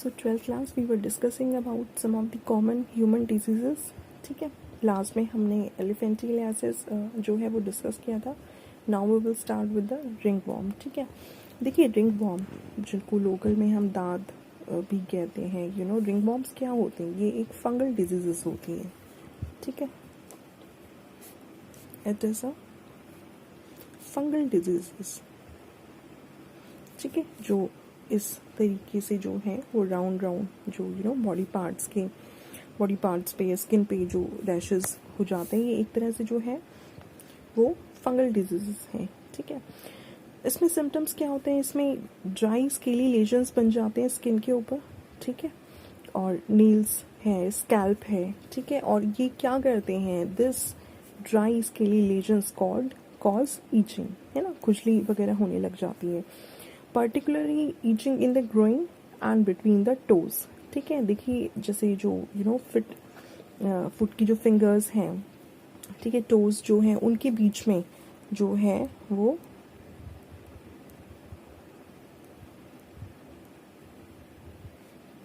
So 12th class we were discussing about some of the common human diseases. ठीक है, last में हमने एलिफेंटिलियासिस जो है वो डिस्कस किया था. Now we will start with the ringworm. ठीक है, देखिए रिंग वॉर्म जिनको लोकल में हम दाद भी कहते हैं, रिंग वॉर्म्स क्या होते हैं? ये एक फंगल डिजीजेस होती है. ठीक है, it is a fungal diseases. ठीक है, जो इस तरीके से जो है वो राउंड जो बॉडी पार्ट्स पे या स्किन पे जो रैशेस हो जाते हैं, ये एक तरह से जो है वो फंगल डिजीजेस हैं. ठीक है, इसमें सिम्टम्स क्या होते हैं? इसमें ड्राई स्केली लेजन्स बन जाते हैं स्किन के ऊपर. ठीक है, और नील्स है, स्कैल्प है. ठीक है, और ये क्या करते हैं? This dry scaly lesions cause itching, है ना, खुजली वगैरह होने लग जाती है. Particularly itching in the growing and between the toes. ठीक है, देखिए जैसे जो फुट की जो फिंगर्स हैं, ठीक है, टोज जो हैं उनके बीच में जो है वो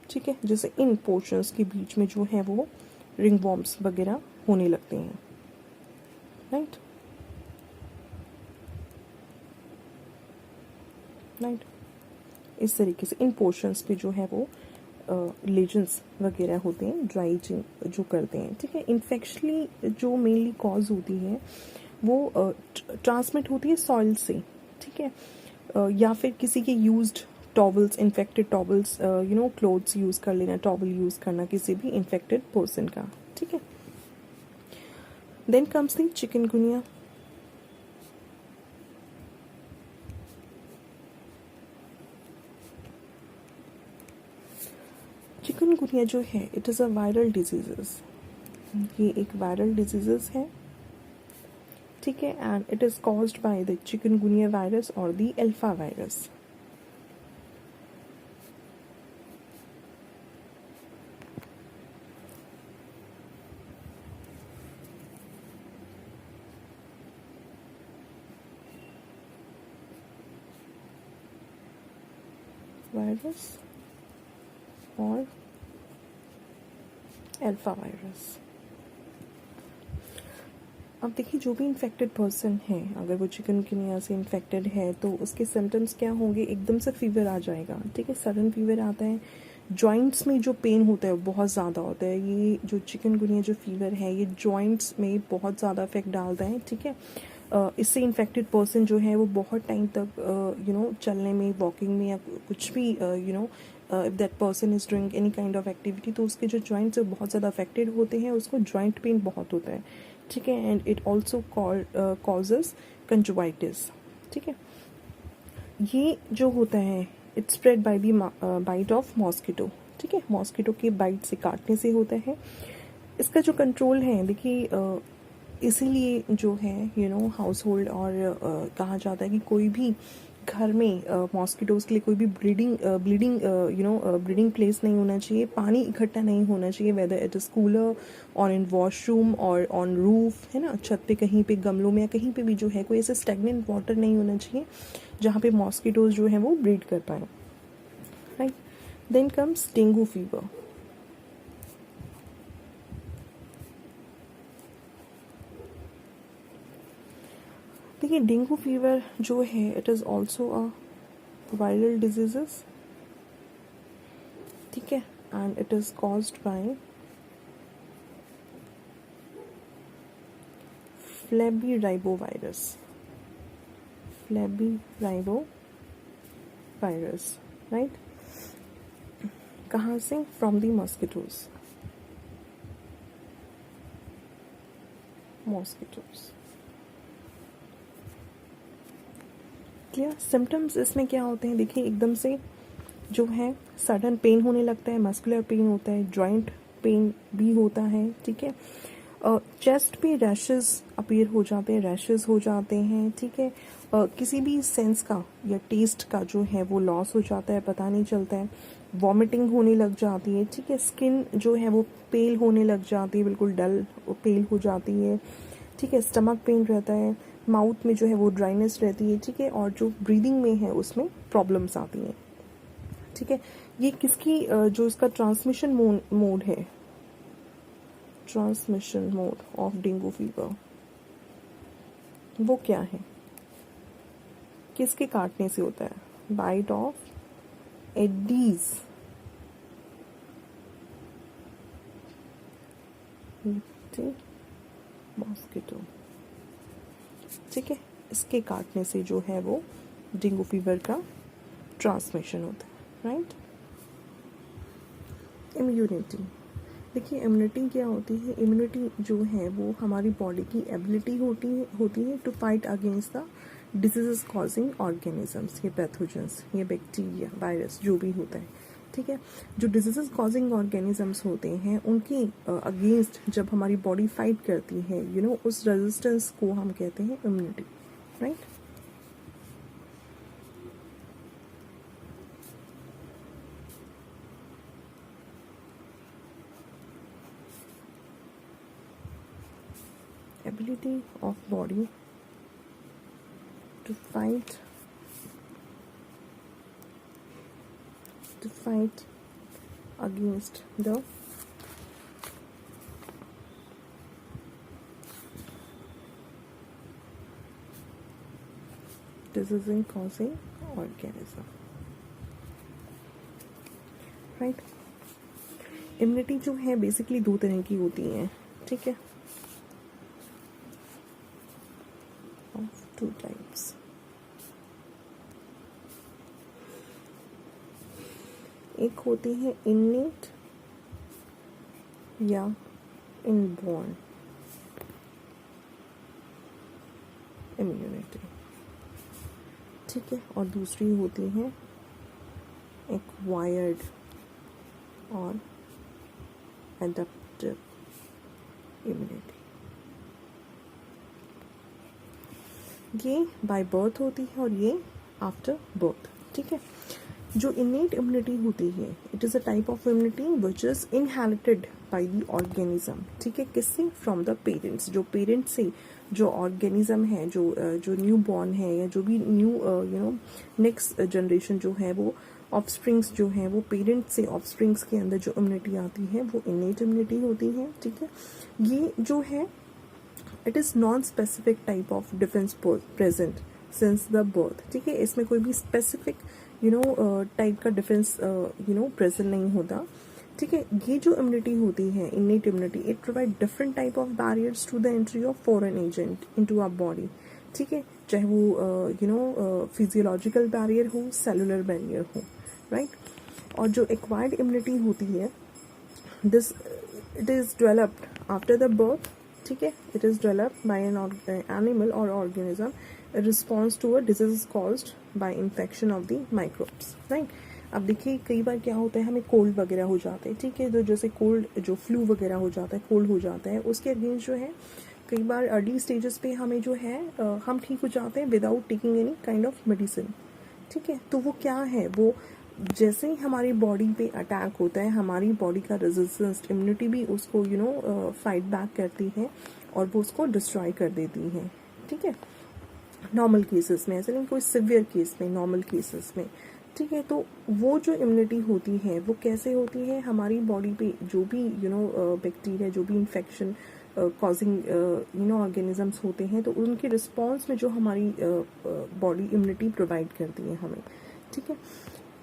ठीक है, जैसे इन पोर्शंस के बीच में जो है वो रिंग वॉर्म्स वगैरह होने लगते हैं. राइट, इस तरीके से इन पोर्शंस पे जो है वो लेजन्स वगैरह होते हैं, ड्राई इचिंग जो करते हैं. ठीक है, इन्फेक्शनली जो मेनली कॉज होती है वो ट्रांसमिट होती है सॉइल से. ठीक है, या फिर किसी के used towels, infected towels, clothes use कर लेना, टॉवल यूज़ करना किसी भी इन्फेक्टेड पर्सन का. ठीक है, then comes the chikungunya. Chikungunya जो है it is a viral diseases. ये एक वायरल डिजीजेस है. ठीक है, and it is caused by the chikungunya virus और द अल्फा वायरस. वायरस और अल्फा वायरस. अब देखिए जो भी इन्फेक्टेड पर्सन है, अगर वो चिकनगुनिया से इन्फेक्टेड है तो उसके सिम्टम्स क्या होंगे? एकदम से फीवर आ जाएगा. ठीक है, सडन फीवर आता है. जॉइंट्स में जो पेन होता है वो बहुत ज़्यादा होता है. ये जो चिकनगुनिया जो फीवर है ये जॉइंट्स में बहुत ज़्यादा इफेक्ट डालता है. ठीक है, इससे इन्फेक्टेड पर्सन जो है वो बहुत टाइम तक चलने में, वॉकिंग में या कुछ भी if that person is doing any kind of activity, तो उसके जो जॉइंट्स है बहुत ज़्यादा अफेक्टेड होते हैं, उसको जॉइंट पेन बहुत होता है. ठीक है, and it also causes conjunctivitis. ठीक है, ये जो होता है it spread by the bite of mosquito. ठीक है, मॉस्किटो के बाइट से, काटने से होता है. इसका जो कंट्रोल है, देखिए इसीलिए जो है हाउस होल्ड और कहा जाता है कि कोई भी घर में मॉस्किटोज के लिए कोई भी ब्रीडिंग प्लेस नहीं होना चाहिए. पानी इकट्ठा नहीं होना चाहिए, वेदर इट इज़ कूलर और इन वॉशरूम और ऑन रूफ, है ना, छत पे, कहीं पे, गमलों में या कहीं पे भी जो है कोई ऐसे स्टेगनेंट वाटर नहीं होना चाहिए जहाँ पे मॉस्किटोज जो है वो ब्रीड कर पाए. Right, then comes dengue fever. देखिए डेंगू फीवर जो है it is also a viral diseases. ठीक है, and it is caused by flaviribovirus. Right, कहाँ से? From the mosquitoes. Clear? Symptoms इसमें क्या होते हैं? देखिए एकदम से जो है सडन पेन होने लगता है, मस्कुलर पेन होता है, जॉइंट पेन भी होता है. ठीक है, चेस्ट पे रैशेस अपीयर हो जाते हैं, ठीक है, किसी भी सेंस का या टेस्ट का जो है वो लॉस हो जाता है, पता नहीं चलता है. वॉमिटिंग होने लग जाती है. ठीक है, स्किन जो है वो पेल होने लग जाती है, बिल्कुल डल पेल हो जाती है. ठीक है, स्टमक पेन रहता है, माउथ में जो है वो ड्राइनेस रहती है. ठीक है, और जो ब्रीदिंग में है उसमें प्रॉब्लम्स आती हैं. ठीक है, ये किसकी जो इसका ट्रांसमिशन मोड है, transmission mode of dengue fever, वो क्या है, किसके काटने से होता है, बाइट ऑफ एडीज मॉस्किटो, ठीक है, इसके काटने से जो है वो डेंगू फीवर का ट्रांसमिशन होता है, राइट। इम्यूनिटी, देखिए इम्यूनिटी क्या होती है, इम्यूनिटी जो है वो हमारी बॉडी की एबिलिटी होती है to fight against the diseases causing organisms, ये पैथोजेंस, ये बैक्टीरिया, वायरस जो भी होता है, ठीक है। जो डिजीजेस कॉजिंग ऑर्गेनिजम्स होते हैं उनकी अगेंस्ट जब हमारी बॉडी फाइट करती है, उस रेजिस्टेंस को हम कहते हैं immunity, right. Ability of body to fight against the disease causing organism, right. Immunity जो है बेसिकली दो तरह की होती है, ठीक है, ऑफ टू टाइप्स। एक होती है इननेट या इनबॉर्न इम्यूनिटी, ठीक है, और दूसरी होती है एक्वायर्ड और एडेप्टिव इम्यूनिटी। ये बाय बर्थ होती है और ये आफ्टर बर्थ, ठीक है। जो इनेट इम्यूनिटी होती है, it is a type of immunity which is inherited by the organism, ठीक है, किससे, फ्रॉम द पेरेंट्स, जो पेरेंट्स से जो ऑर्गेनिज्म है, जो न्यू बॉर्न है या जो भी न्यू नेक्स्ट जनरेशन जो है वो ऑफस्प्रिंग्स जो है वो पेरेंट्स से ऑफस्प्रिंग्स के अंदर जो इम्यूनिटी आती है वो इनेट इम्यूनिटी होती है, ठीक है। ये जो है it is non specific type of defence present since the birth, ठीक है, इसमें कोई भी स्पेसिफिक टाइप का डिफेंस प्रेजेंट नहीं होता, ठीक है। ये जो इम्यूनिटी होती है innate immunity, it provide different type of barriers to the entry of foreign agent into our body, ठीक है, चाहे वो फिजियोलॉजिकल बैरियर हो, सेलुलर बैरियर हो, राइट। और जो एक्वायर्ड इम्यूनिटी होती है, this it is developed after the birth, ठीक है, it is developed by an animal or organism response to a disease caused by infection of the microbes, right. अब देखिए कई बार क्या होता है, हमें कोल्ड वगैरह हो जाता है, ठीक है, तो जैसे कोल्ड जो फ्लू वगैरह हो जाता है, कोल्ड हो जाता है, उसके अगेंस्ट जो है कई बार अर्ली स्टेजेस पे हमें जो है हम ठीक हो जाते हैं without taking any kind of medicine, ठीक है। तो वो क्या है, वो जैसे ही हमारी बॉडी पे अटैक होता है, हमारी बॉडी का रेजिस्टेंस इम्यूनिटी भी उसको फाइट बैक करती है और वो उसको डिस्ट्रॉय कर देती है, ठीक है, नॉर्मल केसेस में, ऐसे नहीं कोई सिवियर केस में, नॉर्मल केसेस में, ठीक है। तो वो जो इम्यूनिटी होती है वो कैसे होती है, हमारी बॉडी पे जो भी बैक्टीरिया, जो भी इन्फेक्शन कॉजिंग ऑर्गेनिजम्स होते हैं, तो उनके रिस्पॉन्स में जो हमारी बॉडी इम्यूनिटी प्रोवाइड करती है हमें, ठीक है।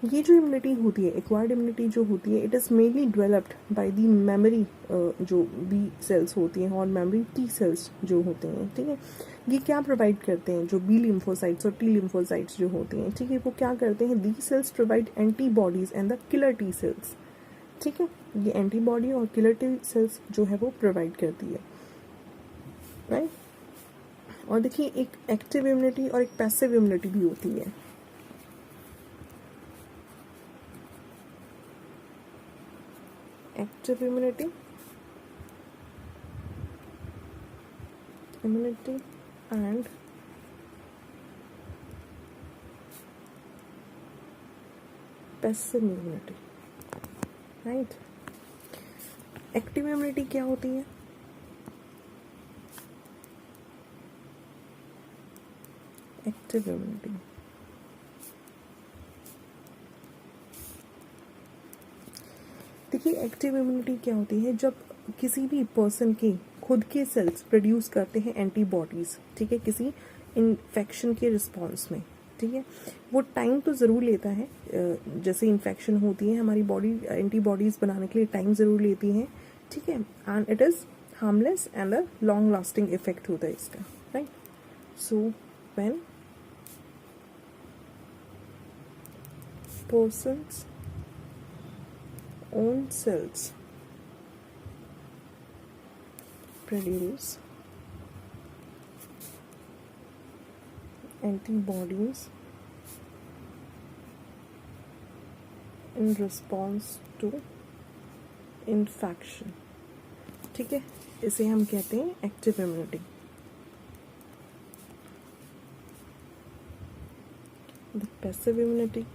ये जो इम्यूनिटी होती है, एक्वायर्ड इम्यूनिटी जो होती है, it is mainly developed by the memory, जो बी सेल्स होती हैं और मेमोरी टी सेल्स जो होते हैं, ठीक है। ये क्या प्रोवाइड करते हैं, जो बी लिम्फोसाइट्स और टी लिम्फोसाइट्स जो होती हैं, ठीक है, वो क्या करते हैं, the cells provide antibodies and the killer T cells, ठीक है। ये एंटीबॉडी और किलर टी सेल्स जो है वो प्रोवाइड करती है, राइट। और देखिए एक एक्टिव इम्यूनिटी और एक पैसिव इम्यूनिटी भी होती है। Active immunity and passive immunity, right. Active immunity क्या होती है, एक्टिव इम्यूनिटी देखिए एक्टिव इम्यूनिटी क्या होती है, जब किसी भी पर्सन के खुद के सेल्स प्रोड्यूस करते हैं एंटीबॉडीज़, ठीक है, किसी इन्फेक्शन के रिस्पॉन्स में, ठीक है। वो टाइम तो ज़रूर लेता है, जैसे इन्फेक्शन होती है हमारी बॉडी एंटीबॉडीज़ बनाने के लिए टाइम ज़रूर लेती है, ठीक है, and it is harmless and a long lasting effect होता है इसका, right. So when person's own cells produce antibodies in response to infection, ठीक है, इसे हम कहते हैं active immunity. The passive immunity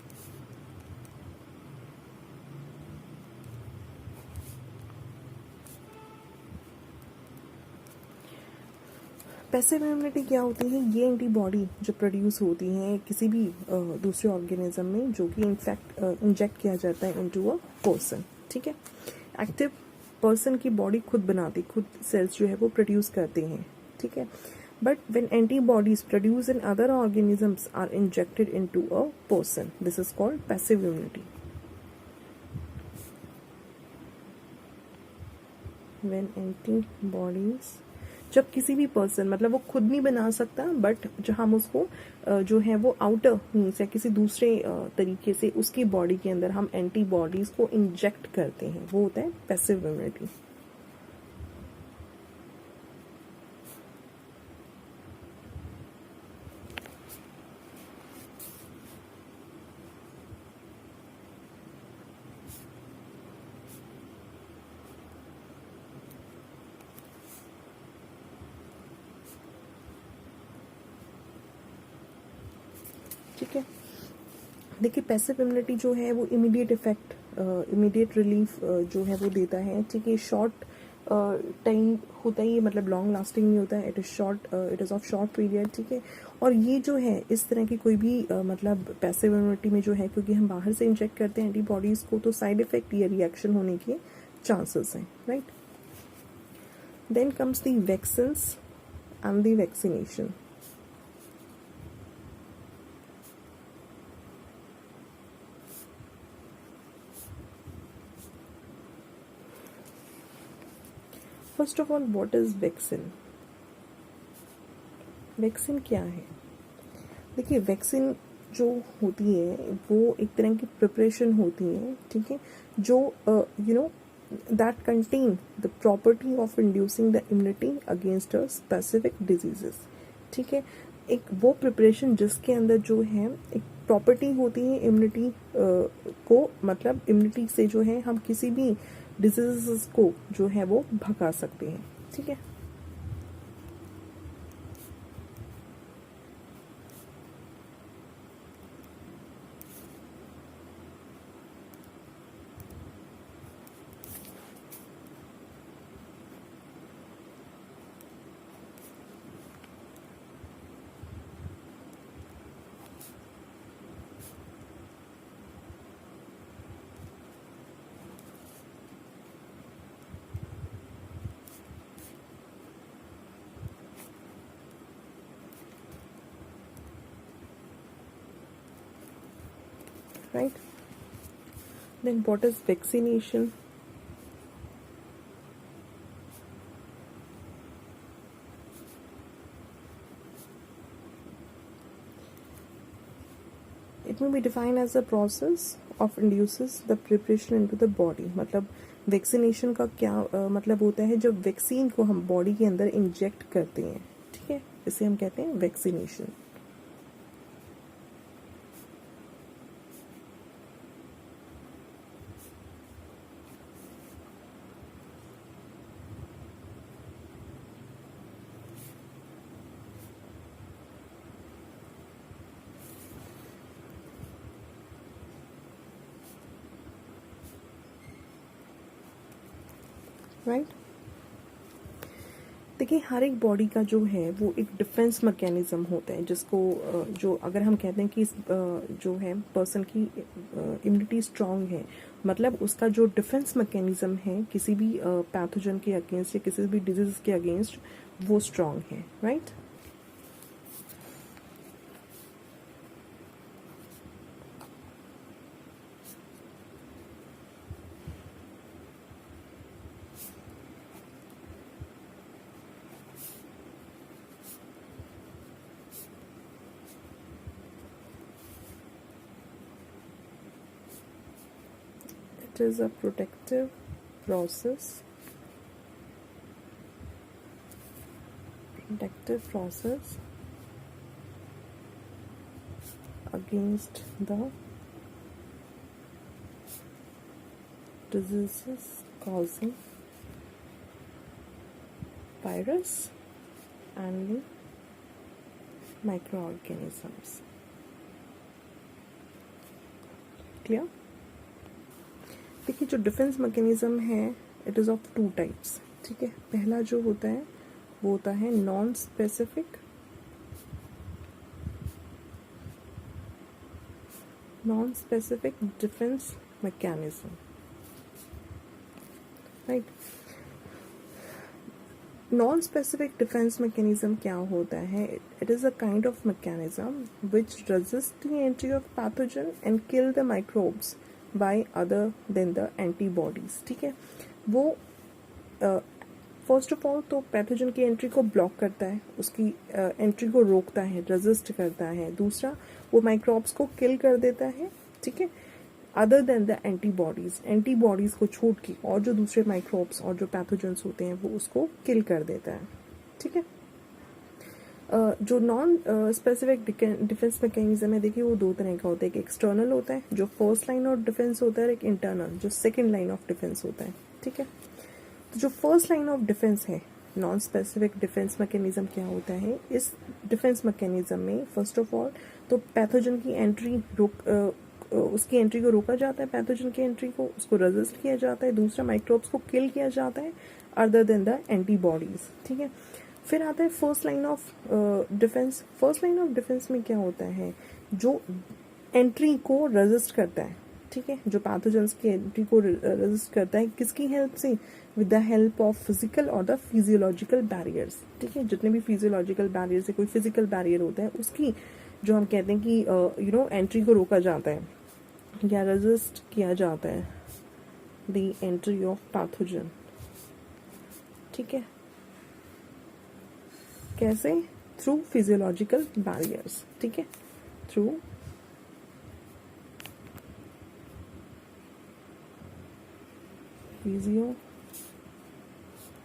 passive immunity क्या होती है, ये एंटीबॉडी जो प्रोड्यूस होती हैं किसी भी दूसरे ऑर्गेनिज्म में जो कि इनफैक्ट इंजेक्ट किया जाता है इनटू अ पर्सन, ठीक है। एक्टिव पर्सन की बॉडी खुद बनाती, खुद सेल्स जो है वो प्रोड्यूस करते हैं, ठीक है। But when antibodies produce in other organisms are injected into a person, this is called passive immunity. When antibodies, जब किसी भी पर्सन, मतलब वो खुद नहीं बना सकता, बट जो हम उसको जो है वो आउटर मीन्स या किसी दूसरे तरीके से उसकी बॉडी के अंदर हम एंटीबॉडीज को इंजेक्ट करते हैं, वो होता है पैसिव इम्यूनिटी। ठीक है, देखिए पैसिव इम्यूनिटी जो है वो इमीडिएट इफेक्ट, इमीडिएट रिलीफ जो है वो देता है, ठीक है। शॉर्ट टाइम होता ही, मतलब लॉन्ग लास्टिंग नहीं होता है, it is short, it is of short period, ठीक है। और ये जो है इस तरह की कोई भी मतलब पैसिव इम्यूनिटी में जो है, क्योंकि हम बाहर से इंजेक्ट करते हैं एंटीबॉडीज़ को, तो साइड इफेक्ट या रिएक्शन होने के चांसेस हैं, right. Then comes the vaccines and the vaccination. First of all, what is vaccine? Vaccine क्या है? देखिए वैक्सीन जो होती है वो एक तरह की प्रिपरेशन होती है, ठीक है, जो you know that contain the property of inducing the immunity against a specific diseases, ठीक है। एक वो प्रिपरेशन जिसके अंदर जो है एक प्रॉपर्टी होती है इम्यूनिटी को, मतलब इम्यूनिटी से जो है हम किसी भी डिजीजेस को जो है वो भगा सकते हैं, ठीक है। Right? Then what is vaccination? It may be defined as a process of induces the preparation into the body. मतलब वैक्सीनेशन का क्या मतलब होता है, जब वैक्सीन को हम बॉडी के अंदर इंजेक्ट करते हैं, ठीक है, इसे हम कहते हैं वैक्सीनेशन। राइट। देखिए हर एक बॉडी का जो है वो एक डिफेंस मैकेनिज्म होता है, जिसको जो अगर हम कहते हैं कि जो है पर्सन की इम्यूनिटी स्ट्रांग है, मतलब उसका जो डिफेंस मैकेनिज्म है किसी भी पैथोजन के अगेंस्ट या किसी भी डिजीज के अगेंस्ट वो स्ट्रांग है, right. It is a protective process against the diseases causing virus and the microorganisms. Clear? देखिए जो डिफेंस मैकेनिज्म है it is of two types, ठीक है। पहला जो होता है वो होता है non specific defence mechanism, right. Non specific defence mechanism क्या होता है? It is a kind of mechanism which resist the entry of pathogen and kill the microbes by other than the antibodies, ठीक है। वो फर्स्ट ऑफ ऑल तो pathogen की entry को block करता है, उसकी एंट्री को रोकता है, रेजिस्ट करता है। दूसरा वो माइक्रोब्स को किल कर देता है, ठीक है, अदर देन द एंटीबॉडीज को छोड़ के और जो दूसरे माइक्रोब्स और जो पैथोजन्स होते हैं वो उसको किल कर देता है, ठीक है। जो नॉन स्पेसिफिक डिफेंस मैकेनिज्म है, देखिए वो दो तरह का होता है। एक एक्सटर्नल होता है जो फर्स्ट लाइन ऑफ डिफेंस होता है, एक इंटरनल जो सेकेंड लाइन ऑफ डिफेंस होता है, ठीक है। तो जो फर्स्ट लाइन ऑफ डिफेंस है नॉन स्पेसिफिक डिफेंस मैकेनिज्म क्या होता है? इस डिफेंस मैकेनिज्म में फर्स्ट ऑफ ऑल तो पैथोजन की एंट्री उसकी एंट्री को रोका जाता है, पैथोजन की एंट्री को उसको रेजिस्ट किया जाता है। दूसरा माइक्रोब्स को किल किया जाता है अदर देन द एंटीबॉडीज, ठीक है। फिर आता है first line of defence. First line of defence में क्या होता है? जो एंट्री को रेजिस्ट करता है, ठीक है, जो पैथोजेंस की एंट्री को रेजिस्ट करता है, किसकी हेल्प से? With the help of physical और द फिजियोलॉजिकल बैरियर्स, ठीक है। जितने भी फिजियोलॉजिकल बैरियर से कोई फिजिकल बैरियर होता है उसकी जो हम कहते हैं कि एंट्री को रोका जाता है या रेजिस्ट किया जाता है द एंट्री ऑफ पैथोजन, ठीक है। कैसे? थ्रू फिजियोलॉजिकल बैरियर्स, ठीक है, थ्रू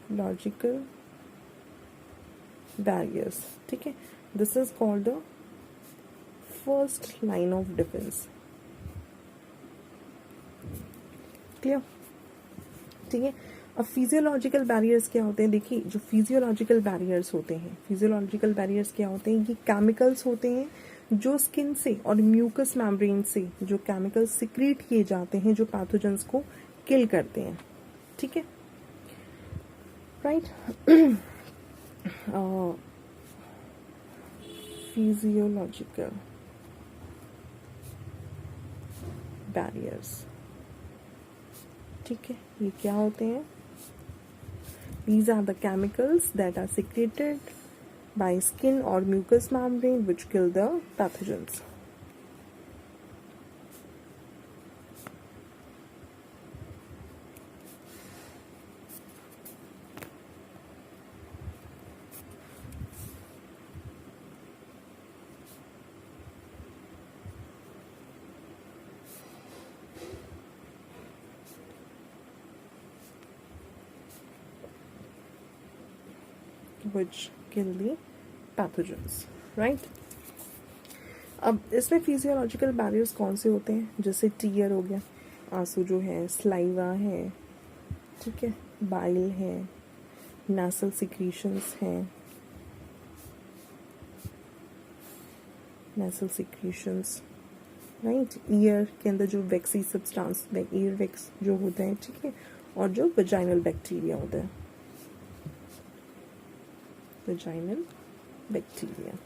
फिजियोलॉजिकल बैरियर्स, ठीक है। This is called the first line of defence, clear, ठीक है। अब फिजियोलॉजिकल बैरियर्स क्या होते हैं? देखिए जो फिजियोलॉजिकल बैरियर्स होते हैं, फिजियोलॉजिकल बैरियर्स क्या होते हैं? ये केमिकल्स होते हैं जो स्किन से और म्यूकस मेम्ब्रेन से जो केमिकल्स सिक्रीट किए जाते हैं जो पैथोजेंस को किल करते हैं, ठीक है, राइट। फिजियोलॉजिकल बैरियर्स, ठीक है, ये क्या होते हैं? These are the chemicals that are secreted by skin or mucous membrane which kill the pathogens. Which kill the pathogens, right? अब इसमें फिजियोलॉजिकल बैरियर्स कौन से होते हैं? जैसे टीयर हो गया, आंसू जो है, स्लाइवा है, ठीक है, बाइल है, नासल सिक्रीशंस हैं, नासल सिक्रीशंस, राइट। ईयर के अंदर जो वैक्सी सब्सटेंस, ईयर वैक्स जो होता है, ठीक है, और जो वेजाइनल बैक्टीरिया होता है। Vaginal bacteria.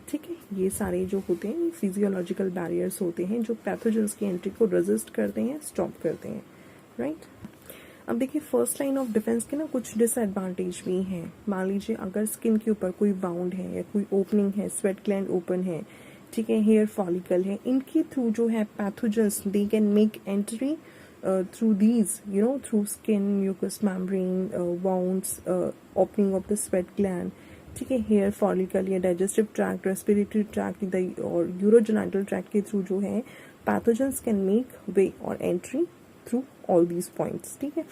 ठीक है, ये सारे जो होते हैं फिजियोलॉजिकल बैरियर्स होते हैं जो पैथोजेंस की एंट्री को रेजिस्ट करते हैं, स्टॉप करते हैं, राइट। अब देखिए फर्स्ट लाइन ऑफ डिफेंस के ना कुछ डिसएडवांटेज भी हैं। मान लीजिए अगर स्किन के ऊपर कोई बाउंड है या कोई ओपनिंग है, स्वेट ग्लैंड ओपन है, ठीक है, हेयर फॉलिकल है, इनके थ्रू जो है pathogens they can make entry through these, through skin, mucous membrane, wounds, opening of the sweat gland, ठीक है, हेयर फॉलिकल या डाइजेस्टिव ट्रैक्ट, रेस्पिरेटरी ट्रैक्ट और यूरोजेनाइटल ट्रैक्ट के थ्रू जो है पैथोजेंस कैन मेक वे और entry through all these points. ठीक है,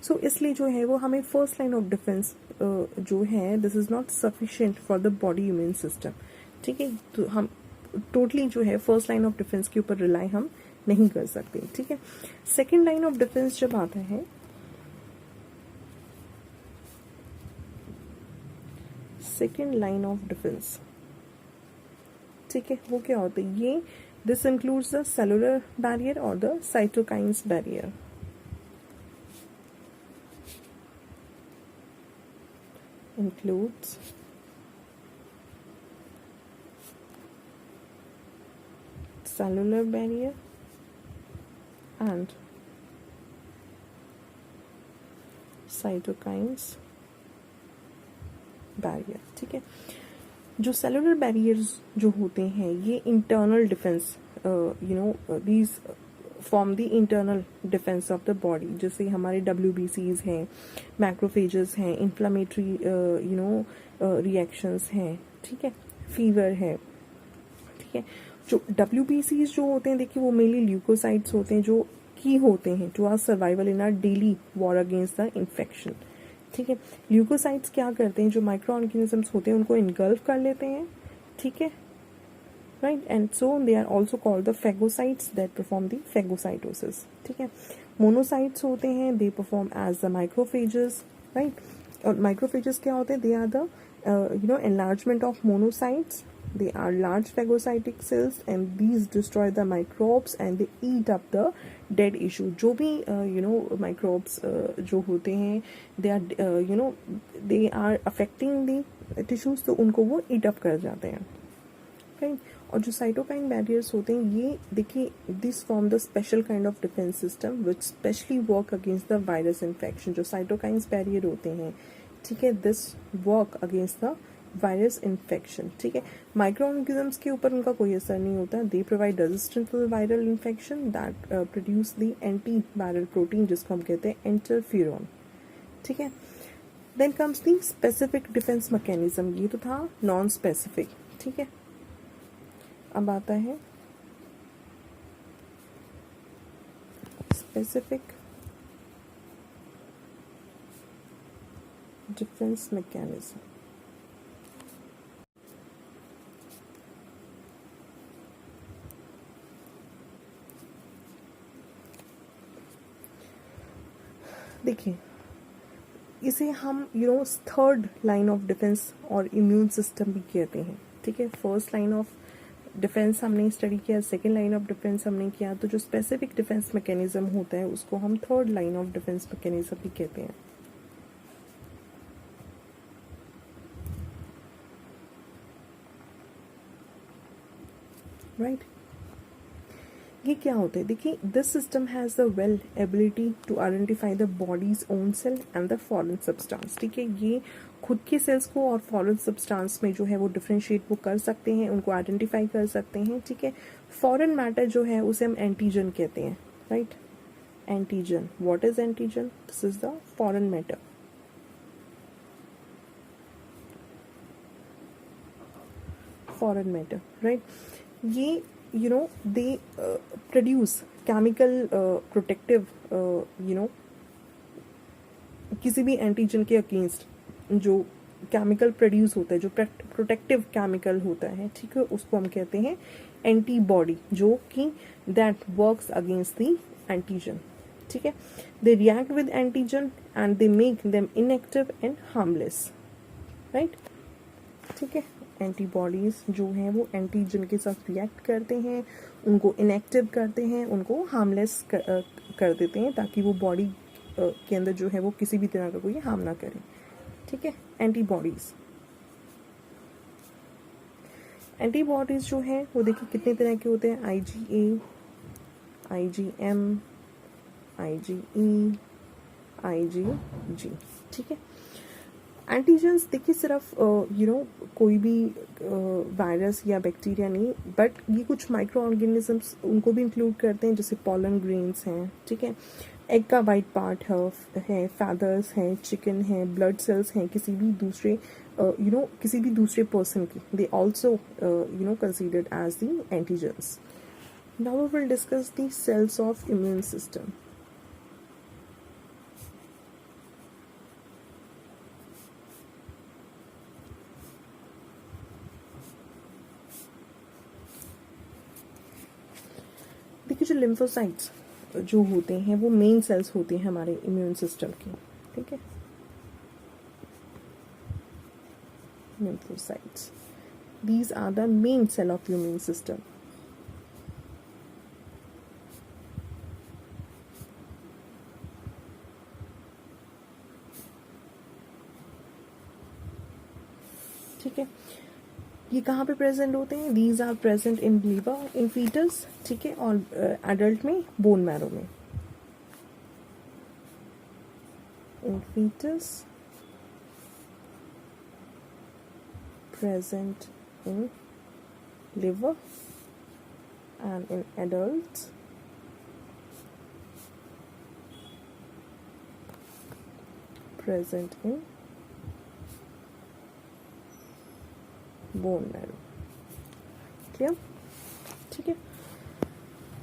सो इसलिए जो है वो हमें फर्स्ट लाइन ऑफ डिफेंस जो है this is not sufficient for the body immune system. ठीक है, तो हम टोटली जो है फर्स्ट लाइन ऑफ डिफेंस के ऊपर रिलाई हम नहीं कर सकते। ठीक है, सेकेंड लाइन ऑफ डिफेंस जब आता है, सेकेंड लाइन ऑफ डिफेंस, ठीक है, वो क्या होता है, ये this includes the cellular barrier और the cytokines barrier. Includes cellular barrier and cytokines barrier। ठीक है, जो सेलुलर बैरियर्स जो होते हैं ये internal defence these form the internal defence of the body, जैसे हमारे WBCs हैं, मैक्रोफेजेस हैं, इन्फ्लामेटरी रिएक्शंस हैं, ठीक है, फीवर है। ठीक है, जो WBCs जो होते हैं देखिए वो मेनली ल्यूकोसाइट्स होते हैं जो की होते हैं to our survival in our daily war against the infection. ठीक है, ल्यूकोसाइट्स क्या करते हैं, जो माइक्रो ऑर्गेनिजम्स होते हैं उनको इनगल्फ कर लेते हैं। ठीक है, right, and so they are also called the phagocytes that perform the phagocytosis. ठीक है, मोनोसाइट्स होते हैं, they perform as the microphages, right. और माइक्रोफेजेस क्या होते हैं, they are the enlargement of monocytes. They are large phagocytic cells and these destroy the microbes and they eat up the dead issue। जो भी microbes जो होते हैं they are affecting the tissues, तो उनको वो eat up कर जाते हैं, right? और जो cytokine barriers होते हैं ये देखिए this form the special kind of defense system which specially work against the virus infection। जो cytokines barrier होते हैं, ठीक है, this work against the virus infection. ठीक है, माइक्रो ऑर्गेनिजम्स के ऊपर उनका कोई असर नहीं होता, they provide resistance to the viral infection that produce the antiviral protein जिसको हम कहते हैं इंटरफेरॉन। ठीक है, then comes the specific defence mechanism, ये तो था नॉन स्पेसिफिक। ठीक है, अब आता है स्पेसिफिक डिफेंस मैकेनिज्म। देखिए इसे हम थर्ड लाइन ऑफ डिफेंस और इम्यून सिस्टम भी कहते हैं। ठीक है, फर्स्ट लाइन ऑफ डिफेंस हमने स्टडी किया, सेकेंड लाइन ऑफ डिफेंस हमने किया, तो जो स्पेसिफिक डिफेंस मैकेनिज्म होता है उसको हम third line of defence mechanism भी कहते हैं। राइट, ये क्या होता है, देखिए this system has the well ability to identify the body's own cell and the foreign substance. ठीक है, ये खुद के सेल्स को और फॉरेन सब्सटेंस में जो है वो डिफरेंशिएट वो कर सकते हैं, उनको आइडेंटिफाई कर सकते हैं। ठीक है, फॉरेन मैटर जो है उसे हम एंटीजन कहते हैं, right. Antigen, what is antigen, this is the foreign matter. Foreign matter, right, ये they produce chemical protective किसी भी एंटीजन के अगेंस्ट जो केमिकल प्रोड्यूस होता है, जो प्रोटेक्टिव केमिकल होता है, ठीक है, उसको हम कहते हैं एंटीबॉडी, जो कि that works against the antigen. ठीक है, they react with antigen and they make them inactive and harmless, right. ठीक है, एंटीबॉडीज जो हैं वो एंटीजन के साथ रिएक्ट करते हैं, उनको इनएक्टिव करते हैं, उनको हार्मलेस कर देते हैं ताकि वो बॉडी के अंदर जो है वो किसी भी तरह का कोई हार्म ना करे। ठीक है, एंटीबॉडीज। एंटीबॉडीज जो हैं वो देखिए कितने तरह के होते हैं, IgA, IgM, IgE, IgG, ठीक है। एंटीजेंस देखिए सिर्फ कोई भी वायरस या बैक्टीरिया नहीं, बट ये कुछ माइक्रो ऑर्गेनिजम्स उनको भी इंक्लूड करते हैं, जैसे पॉलन ग्रेन्स हैं, ठीक है, एग का वाइट पार्ट है, फैदर्स हैं, चिकन है, ब्लड सेल्स हैं किसी भी दूसरे किसी भी दूसरे पर्सन की, they also considered as the antigens. Now we will discuss the cells of immune system. देखिए जो लिम्फोसाइट्स जो होते हैं वो मेन सेल्स होते हैं हमारे इम्यून सिस्टम की, ठीक है। lymphocytes, these are the main cell of immune system। ठीक है, ये कहाँ पे प्रेजेंट होते हैं, these are present in liver, in fetus, ठीक है, और एडल्ट में बोन मैरो में। in fetus, present in liver, and in adults present in bone marrow. Clear, ठीक है।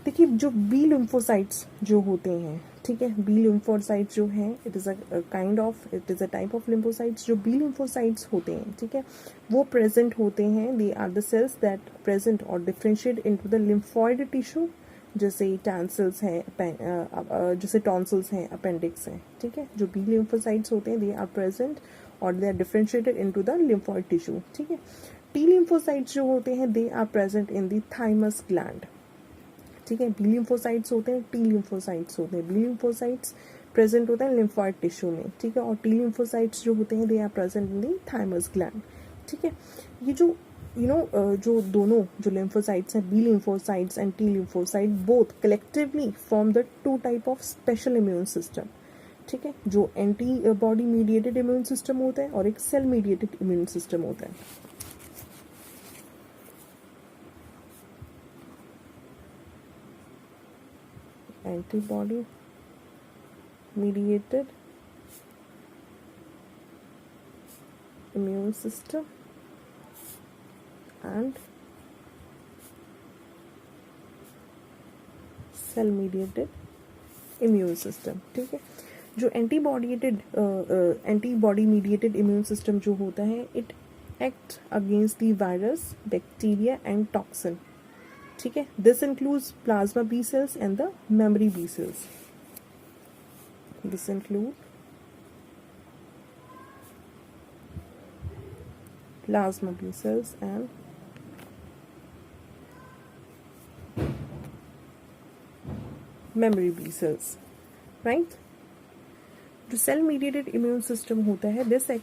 देखिए जो बी लिम्फोसाइट्स जो होते हैं, ठीक है, बी लिम्फोसाइट्स जो हैं, it is a type of lymphocytes. जो बी लिम्फोसाइट्स होते हैं, ठीक है, वो प्रेजेंट होते हैं, they are the cells that present और differentiate into the lymphoid tissue, जैसे टैंसल्स हैं, जैसे टॉन्सिल्स हैं, अपेंडिक्स हैं, ठीक है। जो बी लिम्फोसाइट्स होते हैं, दे आर प्रेजेंट और they are differentiated into the lymphoid tissue, ठीक है। टी लिम्फोसाइट्स जो होते हैं, they are present in the thymus gland, ठीक है। बी लिम्फोसाइट्स होते हैं, टी लिम्फोसाइट्स होते हैं। बी लिम्फोसाइट्स प्रेजेंट होते हैं लिम्फॉइड टिश्यू में, ठीक है, और टी लिम्फोसाइट्स जो होते हैं, they are present in the thymus gland, ठीक है। ये जो जो दोनों जो लिम्फोसाइट्स हैं, B lymphocytes and T lymphocyte, both collectively form the two type of special immune system, ठीक है, जो antibody mediated immune system होता है और एक सेल मीडिएटेड इम्यून सिस्टम होता है। Antibody mediated immune system and cell mediated immune system, ठीक है। जो एंटीबॉडी मीडिएटेड इम्यून सिस्टम जो होता है, it act against the virus, bacteria and toxin, ठीक है। This includes plasma B cells and the memory B cells. This include plasma B cells and memory B cells, right? जो cell mediated immune system होता है, this